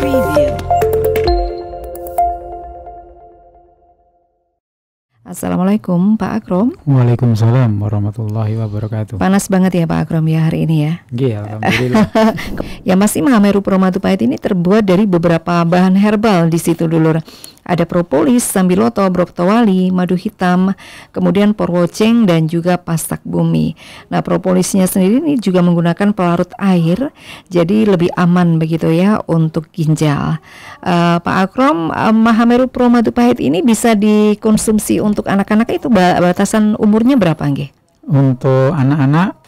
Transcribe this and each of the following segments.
Preview. Assalamualaikum Pak Akrom. Waalaikumsalam warahmatullahi wabarakatuh. Panas banget ya Pak Akrom ya hari ini ya. Iya, alhamdulillah. Yang pasti Mahameru Promadu Pahit ini terbuat dari beberapa bahan herbal di situ dulur. Ada propolis, sambiloto, broktowali, madu hitam, kemudian porwoceng dan juga pasak bumi. Nah, propolisnya sendiri ini juga menggunakan pelarut air, jadi lebih aman begitu ya untuk ginjal. Pak Akrom, Mahameru Promadu Pahit ini bisa dikonsumsi untuk anak-anak, itu batasan umurnya berapa nggih? Untuk anak-anak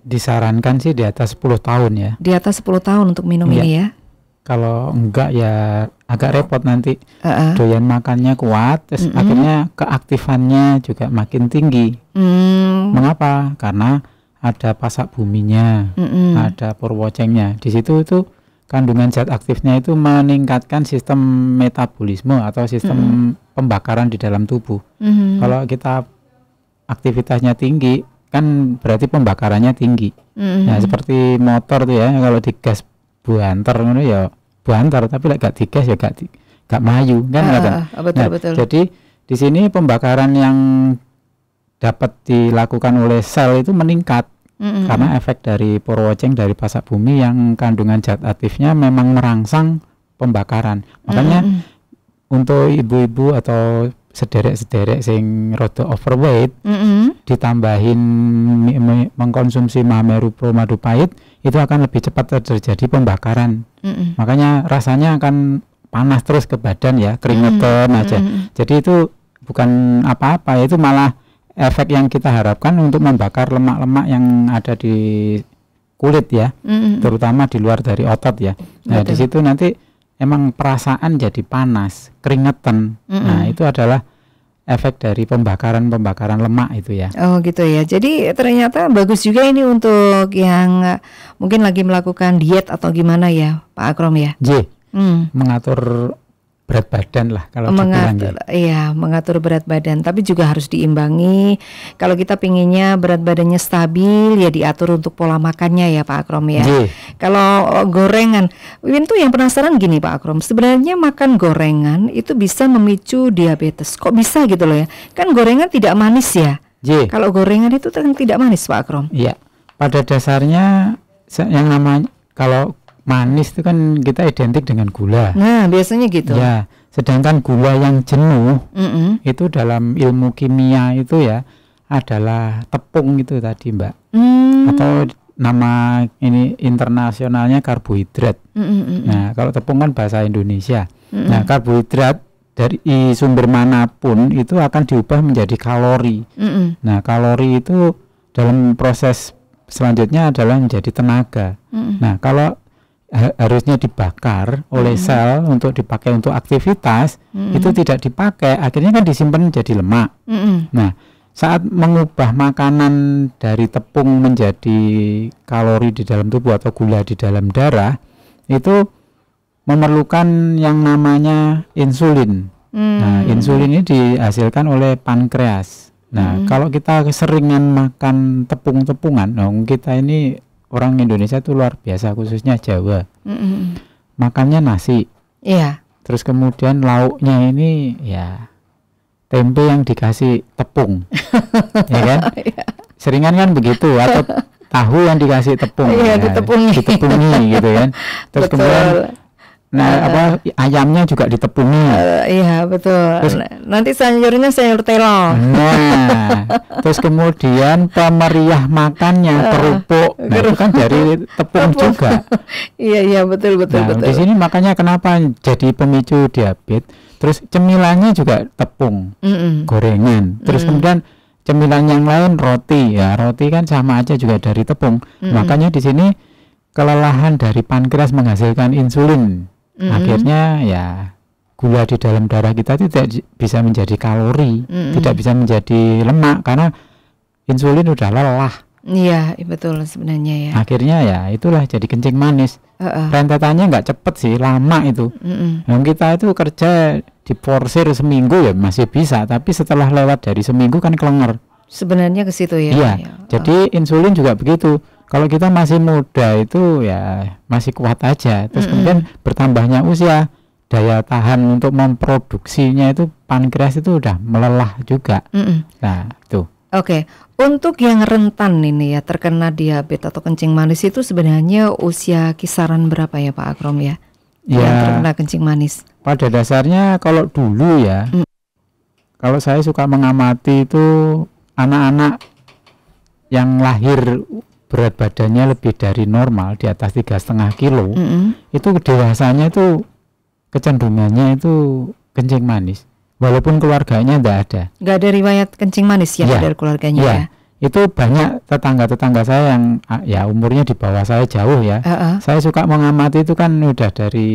disarankan sih di atas 10 tahun ya. Di atas 10 tahun untuk minum ini ya. Kalau enggak ya agak repot nanti. Doyan makannya kuat, terus akhirnya keaktifannya juga makin tinggi. Mengapa? Karena ada pasak buminya, ada porwocengnya. Di situ itu kandungan zat aktifnya itu meningkatkan sistem metabolisme atau sistem pembakaran di dalam tubuh. Kalau kita aktivitasnya tinggi, kan berarti pembakarannya tinggi. Nah, seperti motor tuh ya, kalau digas buanter ya buanter, tapi gak digas ya gak maju kan. Betul. Jadi di sini pembakaran yang dapat dilakukan oleh sel itu meningkat karena efek dari porwoceng, dari pasak bumi yang kandungan zat aktifnya memang merangsang pembakaran. Makanya untuk ibu-ibu atau sederek-sederek sing rada overweight, ditambahin mengkonsumsi Mahameru Promadu Pahit, itu akan lebih cepat terjadi pembakaran. Makanya rasanya akan panas terus ke badan ya, keringetan aja. Jadi itu bukan apa-apa, itu malah efek yang kita harapkan untuk membakar lemak-lemak yang ada di kulit ya, terutama di luar dari otot ya. Nah, di situ nanti emang perasaan jadi panas, keringetan. Nah, itu adalah efek dari pembakaran lemak itu ya. Oh gitu ya. Jadi ternyata bagus juga ini untuk yang mungkin lagi melakukan diet atau gimana ya Pak Akrom ya. Mengatur berat badan lah kalau mengatur berat badan, tapi juga harus diimbangi. Kalau kita pinginnya berat badannya stabil ya diatur untuk pola makannya ya Pak Akrom ya. Kalau gorengan, Win tuh yang penasaran gini Pak Akrom, sebenarnya makan gorengan itu bisa memicu diabetes. Kok bisa gitu loh ya? Kan gorengan tidak manis ya. Kalau gorengan itu kan tidak manis Pak Akrom. Iya. Pada dasarnya yang namanya kalau manis itu kan kita identik dengan gula. Nah, biasanya gitu. Ya, sedangkan gula yang jenuh itu dalam ilmu kimia itu ya adalah tepung itu tadi, Mbak. Atau nama ini internasionalnya karbohidrat. Nah, kalau tepung kan bahasa Indonesia. Nah, karbohidrat dari sumber manapun itu akan diubah menjadi kalori. Nah, kalori itu dalam proses selanjutnya adalah menjadi tenaga. Nah, kalau harusnya dibakar oleh sel untuk dipakai untuk aktivitas, itu tidak dipakai, akhirnya kan disimpan menjadi lemak. Nah, saat mengubah makanan dari tepung menjadi kalori di dalam tubuh atau gula di dalam darah, itu memerlukan yang namanya insulin. Nah, insulin ini dihasilkan oleh pankreas. Nah, kalau kita keseringan makan tepung-tepungan, kita ini orang Indonesia itu luar biasa, khususnya Jawa. Makannya nasi. Terus kemudian lauknya ini ya tempe yang dikasih tepung. Ya kan? Seringan kan begitu, atau tahu yang dikasih tepung. Ditepungi gitu kan. Terus kemudian ayamnya juga ditepungi. Iya betul. Terus, nanti sayurnya sayur terong. Nah, terus kemudian pemeriah makannya kerupuk. Nah, itu kan dari tepung juga. Iya betul. Di sini makanya kenapa jadi pemicu diabetes. Terus cemilannya juga tepung, gorengan. Terus kemudian cemilan yang lain roti. Ya, roti kan sama aja juga dari tepung. Makanya di sini kelelahan dari pankreas menghasilkan insulin. Akhirnya ya gula di dalam darah kita tidak bisa menjadi kalori, tidak bisa menjadi lemak karena insulin udah lelah. Iya betul sebenarnya ya. Akhirnya ya itulah jadi kencing manis. Rentetannya nggak cepet sih, lama itu. Yang kita itu kerja diporsir seminggu ya masih bisa, tapi setelah lewat dari seminggu kan kelenger. Sebenarnya ke situ ya. Iya. Jadi insulin juga begitu. kalau kita masih muda itu ya masih kuat aja. Terus kemudian bertambahnya usia, daya tahan untuk memproduksinya itu pankreas itu udah melelah juga. Nah, itu. Oke, untuk yang rentan ini ya terkena diabetes atau kencing manis itu sebenarnya usia kisaran berapa ya Pak Akrom ya? Ya, yang terkena kencing manis. Pada dasarnya kalau dulu ya, kalau saya suka mengamati itu anak-anak yang lahir berat badannya lebih dari normal di atas 3,5 kilo, itu dewasanya itu kecenderungannya itu kencing manis. Walaupun keluarganya enggak ada. Enggak ada riwayat kencing manis ya, dari keluarganya ya. Itu banyak tetangga-tetangga saya yang ya umurnya di bawah saya jauh ya. Saya suka mengamati itu kan udah dari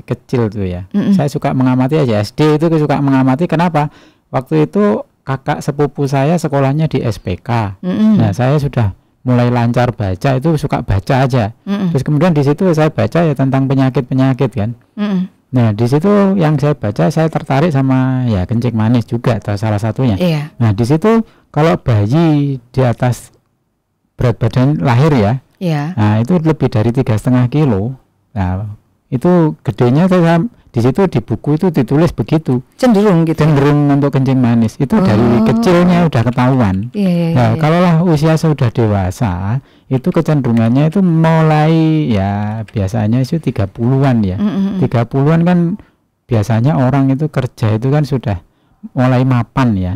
kecil tuh ya. Saya suka mengamati aja SD itu suka mengamati. Kenapa? Waktu itu kakak sepupu saya sekolahnya di SPK. Nah, saya sudah mulai lancar baca, itu suka baca aja. Terus kemudian di situ saya baca ya tentang penyakit-penyakit kan. Nah, di situ yang saya baca saya tertarik sama ya kencing manis juga salah satunya. Nah, di situ kalau bayi di atas berat badan lahir ya, nah itu lebih dari 3,5 kilo. Nah, itu gedenya saya di situ di buku itu ditulis begitu. Cenderung gitu. Cenderung untuk kencing manis itu dari kecilnya udah ketahuan. Nah, kalaulah usia sudah dewasa, itu kecenderungannya itu mulai ya biasanya itu 30-an ya. 30-an kan biasanya orang itu kerja itu kan sudah mulai mapan ya.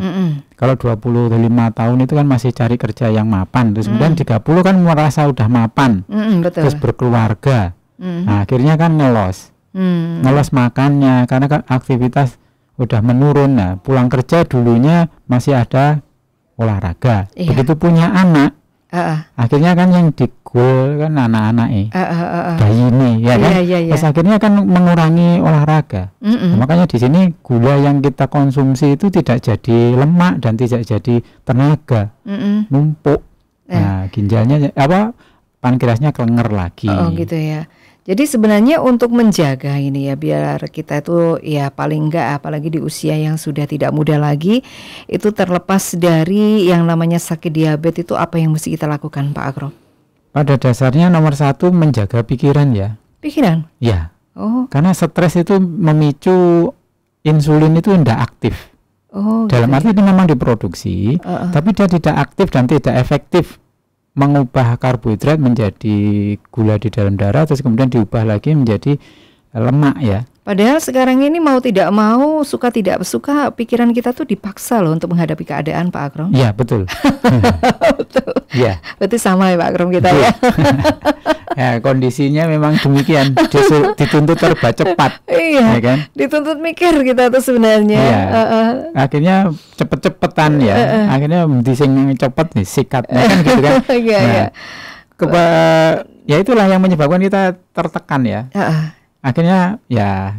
Kalau 25 tahun itu kan masih cari kerja yang mapan. Terus kemudian 30 kan merasa udah mapan. Betul. Terus berkeluarga. Nah, akhirnya kan ngelos makannya karena kan aktivitas udah menurun. Nah, pulang kerja dulunya masih ada olahraga. Begitu punya anak, akhirnya kan yang digul kan anak-anak bayi ini ya kan. Terus akhirnya kan mengurangi olahraga. Nah, makanya di sini gula yang kita konsumsi itu tidak jadi lemak dan tidak jadi tenaga, numpuk. Nah, ginjalnya pankreasnya kelenger lagi. Oh gitu ya. Jadi sebenarnya untuk menjaga ini ya biar kita itu ya paling enggak apalagi di usia yang sudah tidak muda lagi itu terlepas dari yang namanya sakit diabetes itu apa yang mesti kita lakukan Pak Akrom? Pada dasarnya nomor 1 menjaga pikiran ya. Pikiran? Ya. Karena stres itu memicu insulin itu tidak aktif. Dalam arti itu memang diproduksi, tapi dia tidak aktif dan tidak efektif mengubah karbohidrat menjadi gula di dalam darah, terus kemudian diubah lagi menjadi lemak ya. Padahal sekarang ini mau tidak mau, suka tidak suka, pikiran kita tuh dipaksa loh untuk menghadapi keadaan Pak Akrom. Iya betul. Betul. Iya. Berarti sama ya Pak Akrom kita ya. Ya kondisinya memang demikian, dituntut serba cepat. Iya. Ya kan? Dituntut mikir kita tuh sebenarnya. Iya. Akhirnya cepet-cepetan ya. Akhirnya dising cepet nih sikatnya kan gitu kan. Iya. Ya itulah yang menyebabkan kita tertekan ya. Akhirnya ya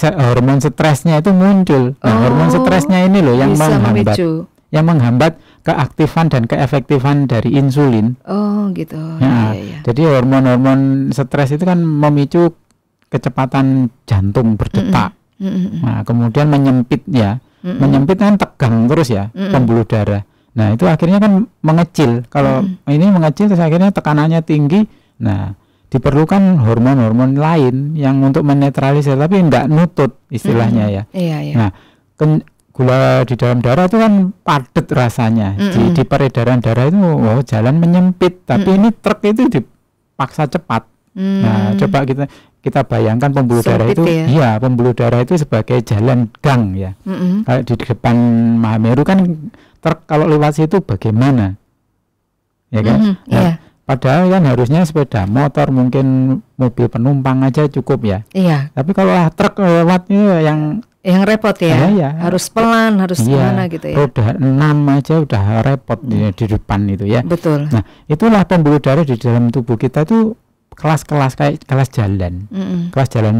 hormon stresnya itu muncul. Nah, hormon stresnya ini loh yang menghambat keaktifan dan keefektifan dari insulin. Oh gitu. Ya, jadi hormon-hormon stres itu kan memicu kecepatan jantung berdetak. Nah, kemudian menyempit ya. Menyempit kan tegang terus ya pembuluh darah. Nah, itu akhirnya kan mengecil. Kalau ini mengecil terus akhirnya tekanannya tinggi. Nah, diperlukan hormon-hormon lain yang untuk menetralisir tapi enggak nutut istilahnya ya. Nah, gula di dalam darah itu kan padat rasanya. Di peredaran darah itu jalan menyempit, tapi ini truk itu dipaksa cepat. Nah, coba kita bayangkan pembuluh darah itu iya, pembuluh darah itu sebagai jalan gang ya. Kayak di depan Mahameru kan truk kalau lewat situ bagaimana? Ya kan? Padahal kan harusnya sepeda motor, mungkin mobil penumpang aja cukup ya. Iya. Tapi kalau truk lewat yang repot ya. Harus pelan, harus gimana gitu ya. Roda 6 aja udah repot di depan itu ya. Betul. Nah, itulah pembuluh darah di dalam tubuh kita itu kelas-kelas kayak kelas jalan. Kelas jalan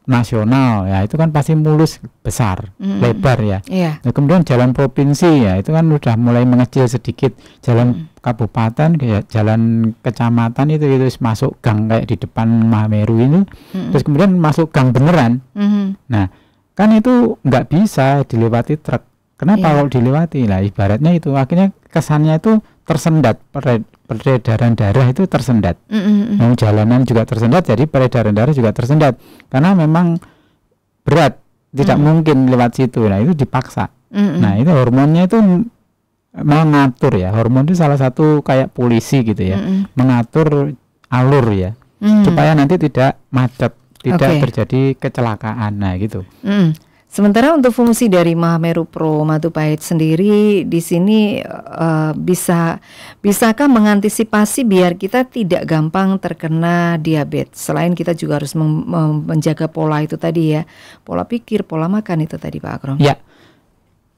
nasional ya, itu kan pasti mulus besar, lebar ya. Nah, kemudian jalan provinsi ya, itu kan udah mulai mengecil sedikit. Jalan kabupaten, jalan kecamatan itu masuk gang kayak di depan Mahameru ini. Terus kemudian masuk gang beneran. Nah, kan itu nggak bisa dilewati truk. Kenapa kalau dilewati? Lah ibaratnya itu akhirnya kesannya itu tersendat peredaran darah itu tersendat. Jalanan juga tersendat, jadi peredaran darah juga tersendat. Karena memang berat, tidak mungkin lewat situ. Nah itu dipaksa. Nah itu hormonnya itu mengatur ya. Hormon itu salah satu kayak polisi gitu ya, mengatur alur ya, supaya nanti tidak macet, tidak terjadi kecelakaan. Nah gitu. Sementara untuk fungsi dari Mahameru Pro Matupahit sendiri di sini bisakah mengantisipasi biar kita tidak gampang terkena diabetes? Selain kita juga harus menjaga pola itu tadi ya, pola pikir, pola makan itu tadi Pak Akrom. Ya,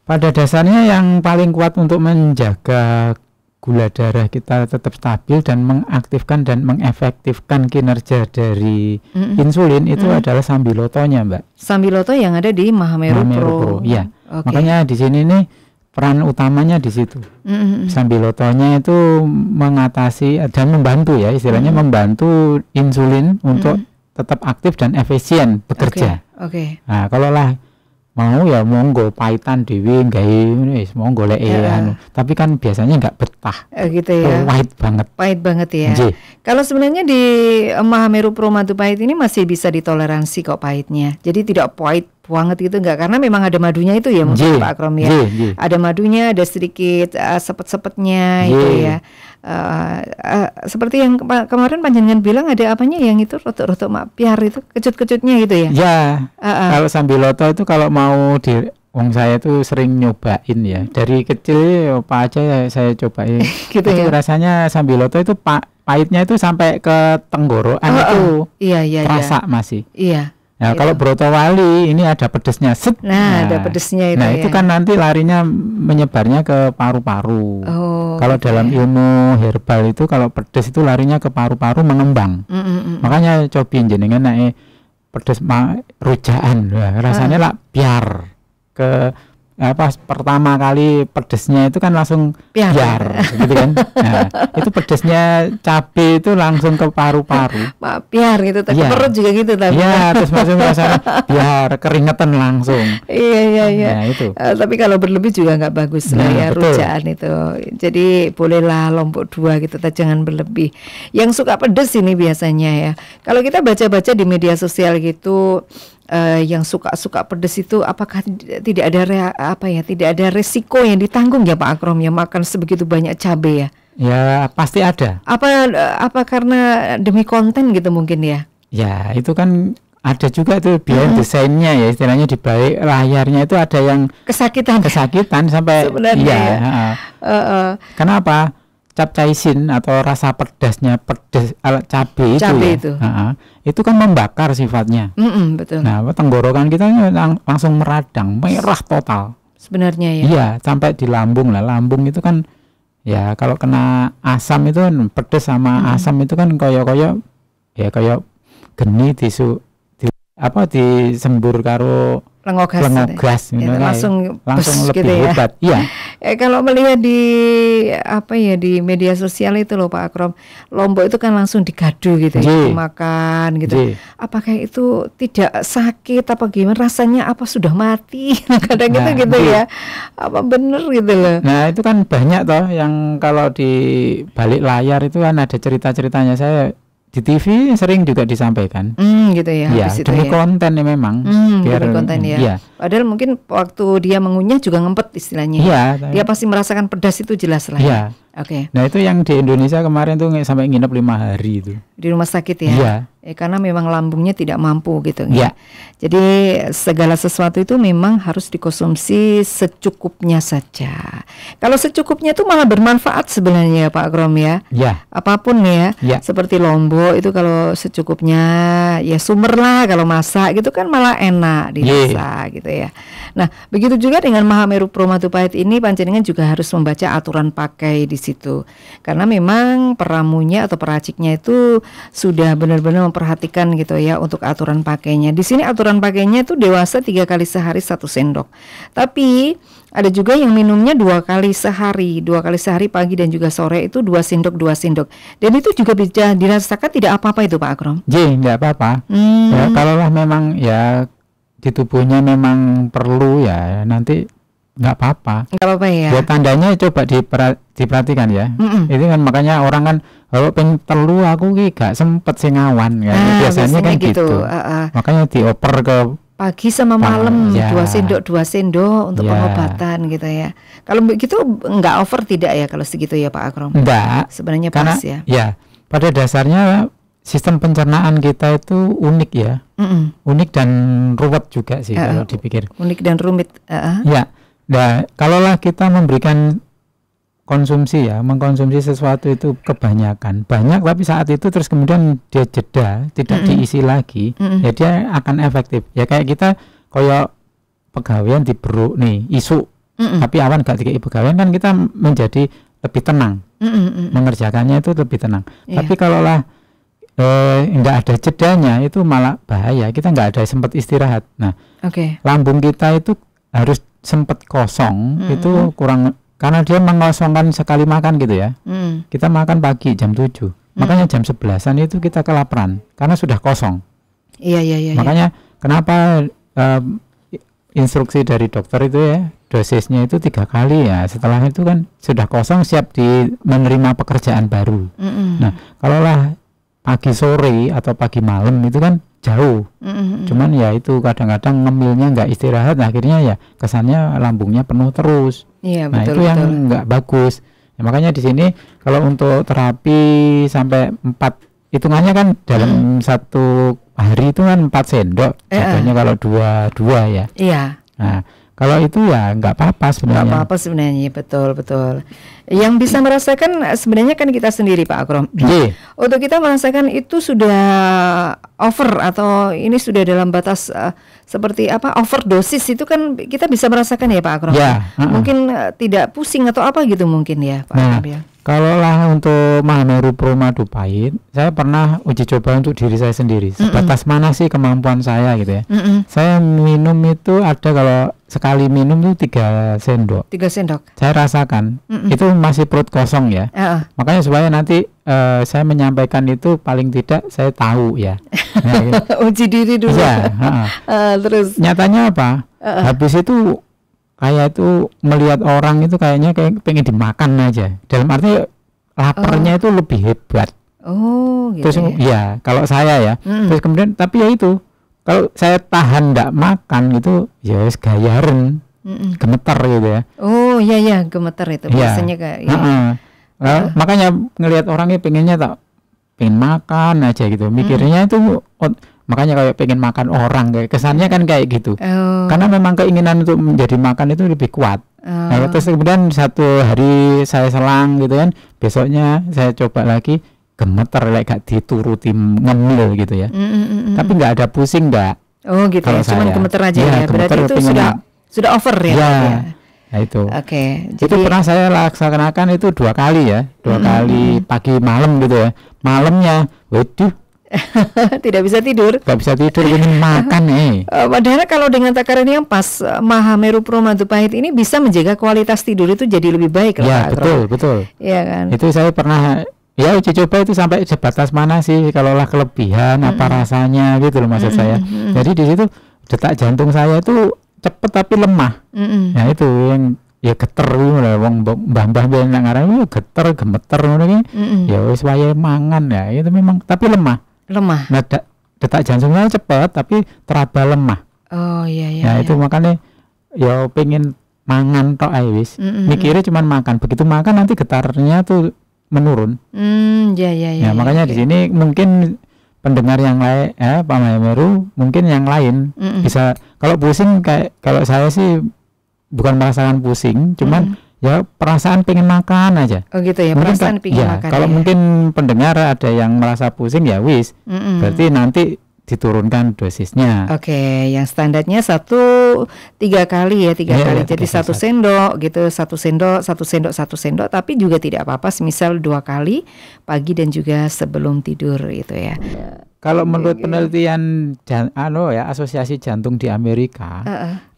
pada dasarnya yang paling kuat untuk menjaga gula darah kita tetap stabil dan mengaktifkan dan mengefektifkan kinerja dari insulin itu adalah sambilotonya, Mbak. Sambiloto yang ada di Mahameru Pro. Ya, makanya di sini nih peran utamanya di situ. Sambilotonya itu mengatasi dan membantu ya, istilahnya membantu insulin untuk tetap aktif dan efisien bekerja. Nah, kalau lah mau ya monggo pahitan dewi gawe wis monggo lek tapi kan biasanya nggak betah gitu ya, pahit banget ya. Kalau sebenarnya di Mahameru Pro Matupahit ini masih bisa ditoleransi kok pahitnya, jadi tidak pahit banget gitu enggak, karena memang ada madunya itu ya mungkin Pak Akrom ya. Ada madunya, ada sedikit sepet-sepetnya itu ya. Seperti yang kemarin panjenengan bilang ada apanya yang itu rotok-rotok mapiar itu kecut-kecutnya gitu ya. Ya. Kalau sambiloto itu kalau mau wong saya tuh sering nyobain ya. Dari kecil apa aja saya cobain. Gitu itu ya. Rasanya sambiloto itu pahitnya itu sampai ke tenggorokan itu. Iya. Terasa masih. Iya. Nah, kalau brotowali ini ada pedesnya. Ada pedesnya itu. Nah, itu kan nanti larinya menyebarnya ke paru-paru. Kalau dalam ilmu herbal itu kalau pedes itu larinya ke paru-paru mengembang. Makanya cobain jenengan naik pedes rujaan. Rasanya lah biar ke pertama kali pedesnya itu kan langsung biar gitu kan. Nah, itu pedesnya cabai itu langsung ke paru-paru. Biar gitu, tapi perut juga gitu tapi. Iya, terus langsung rasanya biar keringetan langsung. Iya. Nah, itu. Tapi kalau berlebih juga nggak bagus lah ya, rujaan itu. Jadi bolehlah lombok 2 gitu, jangan berlebih. Yang suka pedes ini biasanya ya. Kalau kita baca-baca di media sosial gitu, yang suka pedes itu apakah tidak ada tidak ada resiko yang ditanggung ya Pak Akrom ya, makan sebegitu banyak cabai ya? Ya pasti ada. Apa karena demi konten gitu mungkin ya? Ya itu kan ada juga tuh biar desainnya ya, istilahnya di balik layarnya itu ada yang kesakitan sampai sebenarnya Kenapa? Capsaicin atau rasa pedasnya cabai itu itu kan membakar sifatnya. Betul. Nah, tenggorokan kita langsung meradang, merah total. Sebenarnya ya. Iya, sampai di lambung lah. Lambung itu kan ya kalau kena asam itu kan pedas sama asam itu kan koyo kayak geni disembur karo lengogas langsung lebih gitu hebat. Iya. Kalau melihat di di media sosial itu loh Pak Akrom, lombok itu kan langsung digadu gitu ya, makan gitu. Apakah itu tidak sakit apa gimana, rasanya apa sudah mati? Kadang gitu ya. Apa bener gitu loh. Nah, itu kan banyak toh yang kalau di balik layar itu kan ada cerita-ceritanya. Saya di TV sering juga disampaikan. Gitu ya. Ya, demi konten ya memang. Biar konten ya. Padahal mungkin waktu dia mengunyah juga ngempet istilahnya. Iya. Dia pasti merasakan pedas itu jelas lah. Iya. Nah, itu yang di Indonesia kemarin tuh sampai nginep 5 hari itu. Di rumah sakit ya. Iya. Karena memang lambungnya tidak mampu gitu ya. Jadi segala sesuatu itu memang harus dikonsumsi secukupnya saja. Kalau secukupnya itu malah bermanfaat sebenarnya Pak Akrom ya. Ya. Apapun ya. Seperti lombok itu kalau secukupnya ya sumber lah, kalau masak gitu kan malah enak dirasa gitu ya. Nah, begitu juga dengan Mahameru Pro Matupahit ini, panjenengan juga harus membaca aturan pakai di situ. Karena memang peramunya atau peraciknya itu sudah benar-benar memperhatikan gitu ya untuk aturan pakainya. Di sini aturan pakainya itu dewasa 3 kali sehari 1 sendok. Tapi ada juga yang minumnya 2 kali sehari, 2 kali sehari pagi dan juga sore itu 2 sendok. Dan itu juga bisa dirasakan tidak apa-apa itu Pak Akrom? Tidak apa-apa. Ya, kalaulah memang ya di tubuhnya memang perlu ya nanti nggak apa-apa. Nggak apa-apa ya. Ya tandanya coba diperhatikan ya. Itu kan makanya orang kan kalau pengen telu aku gak sempet sih ngawan ya. Biasanya kan gitu. Makanya dioper ke pagi sama malam, 2 sendok untuk pengobatan gitu ya. Kalau begitu nggak over tidak ya kalau segitu ya Pak Akrom? Enggak. Sebenarnya karena, pas ya. Ya, pada dasarnya sistem pencernaan kita itu unik ya. Unik dan ruwet juga sih kalau dipikir. Unik dan rumit. Ya. Nah, kalaulah kita memberikan konsumsi ya, mengkonsumsi sesuatu itu kebanyakan, banyak tapi saat itu terus kemudian dia jeda, tidak diisi lagi, ya dia akan efektif. Ya kayak kita kayak pegawaian diberuk nih, isu, tapi awan gak dikei pegawaian kan kita menjadi lebih tenang, mengerjakannya itu lebih tenang. Tapi kalaulah nggak ada jedanya itu malah bahaya, kita nggak ada sempat istirahat. Nah, lambung kita itu harus sempat kosong, itu kurang. Karena dia mengosongkan sekali makan gitu ya. Kita makan pagi jam 7. Makanya jam 11-an itu kita kelaparan karena sudah kosong. Iya. Makanya kenapa instruksi dari dokter itu ya, dosisnya itu 3 kali ya. Setelah itu kan sudah kosong, siap menerima pekerjaan baru. Nah, kalaulah pagi sore atau pagi malam itu kan jauh. Cuman ya itu kadang-kadang ngemilnya nggak istirahat, akhirnya ya kesannya lambungnya penuh terus. Nah, itu yang nggak bagus. Ya, makanya di sini kalau untuk terapi sampai 4, hitungannya kan dalam satu hari itu kan 4 sendok. Contohnya kalau 2 ya. Iya. Nah, kalau itu ya nggak apa-apa sebenarnya. Nggak apa-apa sebenarnya, betul. Yang bisa merasakan sebenarnya kan kita sendiri Pak Akrom. Untuk kita merasakan itu sudah over atau ini sudah dalam batas seperti apa overdosis itu kan kita bisa merasakan ya Pak Akrom. Ya, mungkin tidak pusing atau apa gitu mungkin ya Pak Akrom ya. Kalaulah untuk Mahameru Pro Madu Pahit, saya pernah uji coba untuk diri saya sendiri. Sebatas mana sih kemampuan saya gitu ya. Saya minum itu ada kalau sekali minum itu 3 sendok. 3 sendok. Saya rasakan itu masih perut kosong ya. Makanya supaya nanti saya menyampaikan itu paling tidak saya tahu ya. Nah, gitu. Uji diri dulu. Ya, terus. Nyatanya apa? Habis itu kayak itu melihat orang itu kayaknya kayak pengen dimakan aja. Dalam arti laparnya itu lebih hebat. Gitu. Terus ya kalau saya ya. Terus kemudian tapi ya itu kalau saya tahan nggak makan itu ya gayaran, gemeter gitu ya. Iya gemeter itu biasanya kayak. Makanya ngelihat orangnya pengennya pengen makan aja gitu. Mikirnya itu makanya kayak pengen makan orang kayak kesannya kan kayak gitu. Karena memang keinginan untuk menjadi makan itu lebih kuat. Nah, terus kemudian satu hari saya selang gitu kan, besoknya saya coba lagi gemeter gak dituruti ngemil gitu ya. Tapi nggak ada pusing nggak. Gitu ya, cuman gemeter aja ya. Berarti itu sudah over ya. Nah itu. Jadi itu pernah saya laksanakan itu 2 kali ya, 2 kali pagi malam gitu ya. Malamnya, waduh. Tidak bisa tidur. Gak bisa tidur, ingin makan padahal kalau dengan takaran yang pas, Mahameru Pro Madu Pahit ini bisa menjaga kualitas tidur itu jadi lebih baik. Ya betul. Iya kan. Itu saya pernah ya uji coba itu sampai sebatas mana sih kalaulah kelebihan apa rasanya gitu loh maksud saya. Jadi di situ detak jantung saya itu cepet tapi lemah. Nah itu yang ya geter wong mbah-mbah ben nang ngaran geter gemeter ngono ki. Ya wis wayahe mangan ya itu memang tapi lemah. Nah, detak jantungnya cepat tapi teraba lemah. Iya. Nah itu makanya ya pengen mangan tok ae wis. Mikirnya cuma makan. Begitu makan nanti getarnya tuh menurun. Ya, makanya di sini mungkin pendengar yang lain Pak Mahameru mungkin yang lain bisa kalau pusing kayak kalau saya sih bukan merasakan pusing, cuman ya perasaan pengen makan aja. Gitu ya, mungkin perasaan pengen makan. Kalau mungkin pendengar ada yang merasa pusing ya wis. Berarti nanti diturunkan dosisnya. Yang standarnya 3 kali ya, 3 kali. Jadi 1 sendok gitu, 1 sendok, tapi juga tidak apa-apa semisal 2 kali pagi dan juga sebelum tidur gitu ya. Kalau menurut penelitian Asosiasi Jantung di Amerika,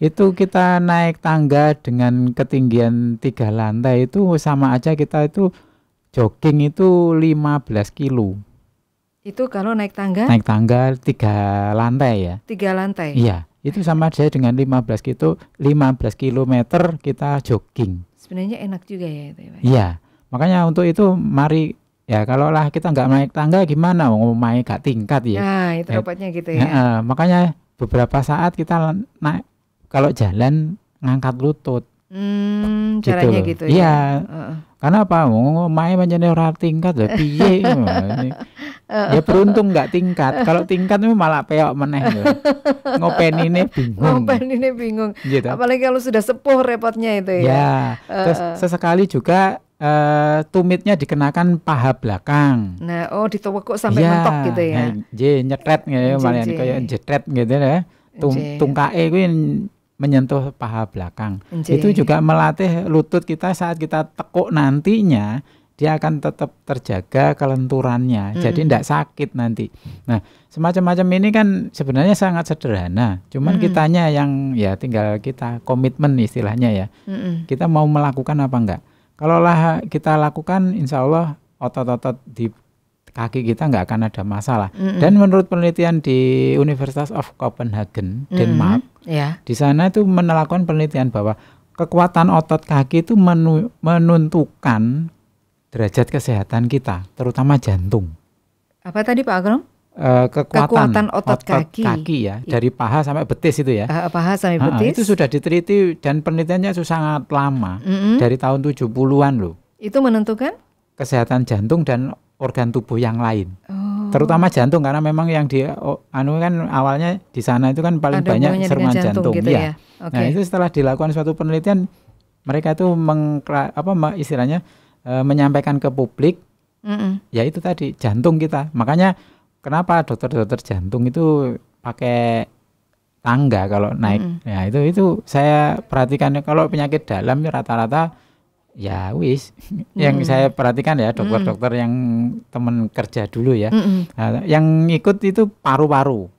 itu kita naik tangga dengan ketinggian 3 lantai itu sama aja kita itu jogging itu 15 kilo. Itu kalau naik tangga? Naik tangga 3 lantai ya. 3 lantai? Iya. itu sama saja dengan 15 kilometer kita jogging. Sebenarnya enak juga ya itu ya, Pak? Iya, makanya untuk itu mari ya, kalau lah kita nggak naik tangga gimana, mau naik gak tingkat ya. Nah itu repotnya gitu ya. Makanya beberapa saat kita naik, kalau jalan ngangkat lutut. Caranya gitu ya. Iya. Karena apa? Main menjadi orang tingkat loh, piye. Ya beruntung nggak tingkat. Kalau tingkat itu malah peok meneh loh. Ngopeninnya bingung. Gitu. Apalagi kalau sudah sepuh repotnya itu ya. Ya. Terus sesekali juga tumitnya dikenakan paha belakang. Nah, ditokok sampai mentok gitu ya. Nyetret gitu, malah kayak jetret gitu ya. Tungkae kuwi menyentuh paha belakang. Itu juga melatih lutut kita saat kita tekuk nantinya, dia akan tetap terjaga kelenturannya. Jadi tidak sakit nanti. Nah, semacam-macam ini kan sebenarnya sangat sederhana. Cuman kitanya yang ya tinggal kita komitmen istilahnya ya. Kita mau melakukan apa enggak. Kalau lah kita lakukan, insya Allah otot-otot di kaki kita nggak akan ada masalah. Dan menurut penelitian di University of Copenhagen, Denmark, di sana itu melakukan penelitian bahwa kekuatan otot kaki itu menentukan derajat kesehatan kita, terutama jantung. Apa tadi Pak Agrom? Kekuatan otot kaki ya, dari paha sampai betis itu ya. Paha sampai betis. Itu sudah diteliti dan penelitiannya sangat lama, dari tahun 70-an loh. Itu menentukan kesehatan jantung dan organ tubuh yang lain. Terutama jantung, karena memang yang kan awalnya di sana itu kan paling banyak serangan jantung gitu ya. Okay. Nah, itu setelah dilakukan suatu penelitian, mereka itu istilahnya menyampaikan ke publik, ya itu tadi jantung kita. Makanya kenapa dokter-dokter jantung itu pakai tangga kalau naik. Ya itu saya perhatikan, kalau penyakit dalam rata-rata ya wis. Yang saya perhatikan ya, dokter-dokter yang teman kerja dulu ya. Nah, yang ikut itu paru-paru.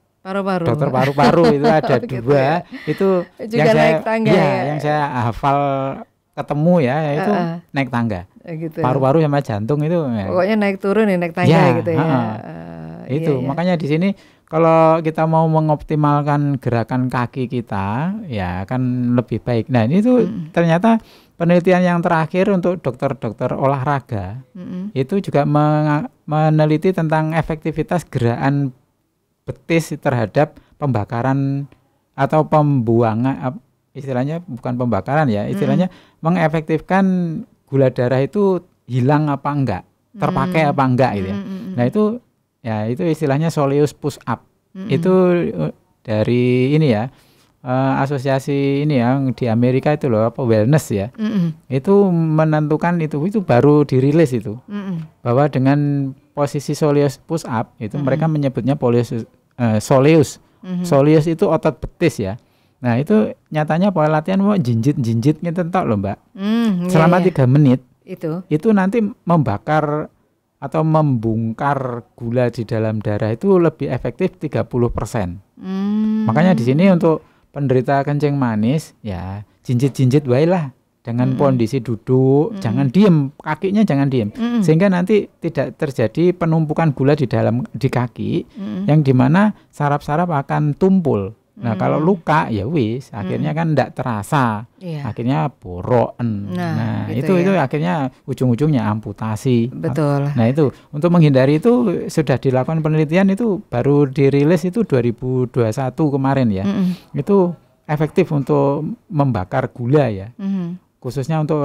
Dokter paru-paru itu ada gitu dua. Ya. Itu juga yang naik tangga ya. Yang saya hafal ketemu ya, itu naik tangga. Gitu. Paru-paru sama jantung itu. Pokoknya naik turun naik tangga gitu ya. Itu makanya di sini kalau kita mau mengoptimalkan gerakan kaki kita, ya akan lebih baik. Nah, ini tuh ternyata penelitian yang terakhir untuk dokter-dokter olahraga itu juga meneliti tentang efektivitas gerakan betis terhadap pembakaran atau pembuangan, istilahnya bukan pembakaran ya, istilahnya mengefektifkan gula darah itu hilang apa enggak, terpakai apa enggak gitu ya. Nah, itu istilahnya soleus push up. Itu dari ini ya, asosiasi ini yang di Amerika itu loh, wellness ya. Itu menentukan itu baru dirilis itu. Bahwa dengan posisi soleus push up itu mereka menyebutnya soleus. Soleus itu otot betis ya. Nah, itu nyatanya pola latihan mau jinjit ngetentok loh, Mbak. Selama 3 menit. Itu nanti membakar atau membongkar gula di dalam darah itu lebih efektif 30%. Makanya di sini untuk penderita kencing manis ya jinjit wae lah dengan kondisi duduk, jangan diem, kakinya jangan diem, sehingga nanti tidak terjadi penumpukan gula di kaki yang dimana saraf-saraf akan tumpul. Nah, kalau luka ya wis akhirnya kan enggak terasa. Akhirnya boroken. Nah, itu akhirnya ujung-ujungnya amputasi. Betul. Nah, itu untuk menghindari itu sudah dilakukan penelitian, itu baru dirilis itu 2021 kemarin ya. Itu efektif untuk membakar gula ya. Khususnya untuk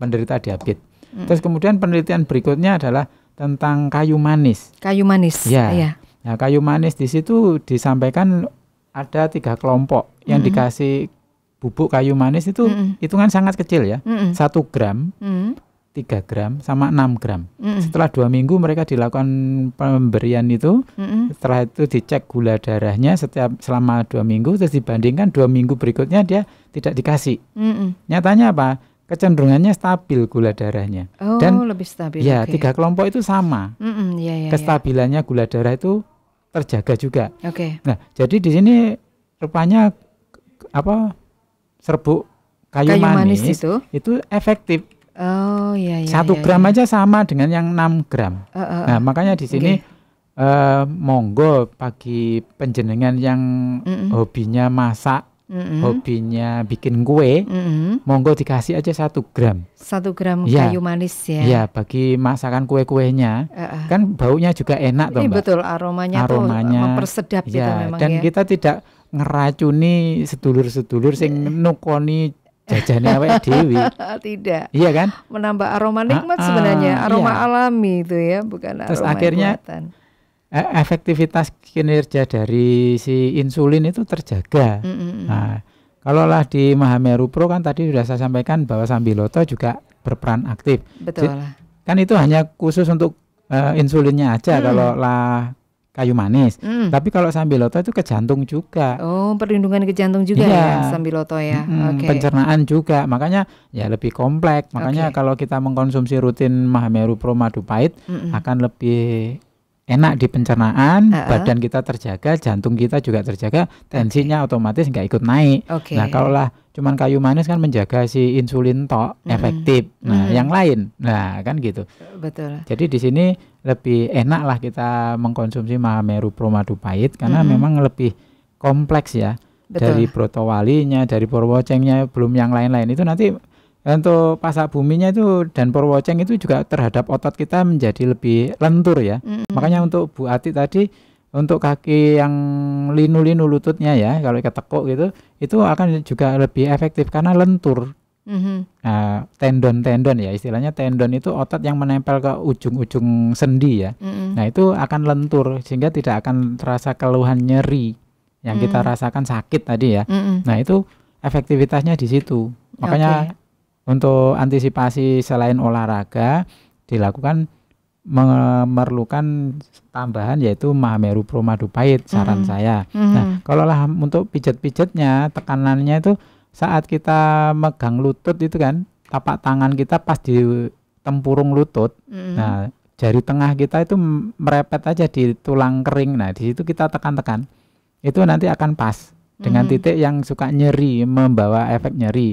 penderita diabetes. Terus kemudian penelitian berikutnya adalah tentang kayu manis. Kayu manis. Ya. Nah, kayu manis di situ disampaikan ada 3 kelompok yang dikasih bubuk kayu manis itu hitungan sangat kecil ya, 1 gram, 3 gram, sama 6 gram. Setelah 2 minggu mereka dilakukan pemberian itu, setelah itu dicek gula darahnya selama 2 minggu, terus dibandingkan 2 minggu berikutnya dia tidak dikasih. Nyatanya apa? Kecenderungannya stabil gula darahnya. Dan lebih stabil. Ya, 3 kelompok itu sama. Kestabilannya gula darah itu terjaga juga. Nah, jadi di sini rupanya serbuk kayu manis itu efektif. 1 gram aja sama dengan yang 6 gram. Nah, makanya di sini monggo bagi penjenengan yang hobinya masak, hobinya bikin kue, monggo dikasih aja 1 gram. 1 gram Ya, kayu manis ya. Ya, bagi masakan kue-kuenya, kan baunya juga enak toh, Mbak. Betul, aromanya tuh mempersedap gitu ya, memang dan ya. kita tidak ngeracuni sedulur-sedulur sing nukoni jajane awake dhewe. Tidak. Iya kan? Menambah aroma nikmat sebenarnya, aroma alami itu ya, bukan Terus aroma akhirnya buatan. Efektivitas kinerja dari si insulin itu terjaga. Nah, kalaulah di Mahameru Pro kan tadi sudah saya sampaikan bahwa Sambiloto juga berperan aktif. Betul. Kan itu hanya khusus untuk insulinnya aja kalau lah kayu manis. Tapi kalau Sambiloto itu ke jantung juga. Oh, perlindungan ke jantung juga ya Sambiloto ya. Pencernaan juga. Makanya ya lebih kompleks. Makanya kalau kita mengkonsumsi rutin Mahameru Pro Madu Pahit akan lebih enak di pencernaan, badan kita terjaga, jantung kita juga terjaga, tensinya otomatis nggak ikut naik. Nah, kalaulah cuman kayu manis kan menjaga si insulin tok efektif. Nah, yang lain, nah kan gitu. Betul. Jadi di sini lebih enak lah kita mengkonsumsi Mahameru Pro Madu Pahit karena memang lebih kompleks ya. Betul. Dari brotowalinya, dari porwocengnya, belum yang lain-lain itu nanti. Untuk pasak buminya itu dan porwoceng itu juga terhadap otot kita menjadi lebih lentur ya. Makanya untuk Bu Ati tadi untuk kaki yang linu-linu lututnya ya, kalau ketekuk gitu, itu akan juga lebih efektif karena lentur. Nah, tendon-tendon ya, istilahnya tendon itu otot yang menempel ke ujung-ujung sendi ya. Nah, itu akan lentur sehingga tidak akan terasa keluhan nyeri yang kita rasakan sakit tadi ya. Nah, itu efektivitasnya di situ. Makanya untuk antisipasi selain olahraga dilakukan memerlukan tambahan yaitu Mahameru Pro Madu Pahit saran saya. Nah, kalau lah untuk pijat-pijatnya tekanannya itu saat kita megang lutut itu kan tapak tangan kita pas di tempurung lutut. Nah, jari tengah kita itu merepet aja di tulang kering. Nah, di situ kita tekan-tekan. Itu nanti akan pas dengan titik yang suka nyeri, membawa efek nyeri.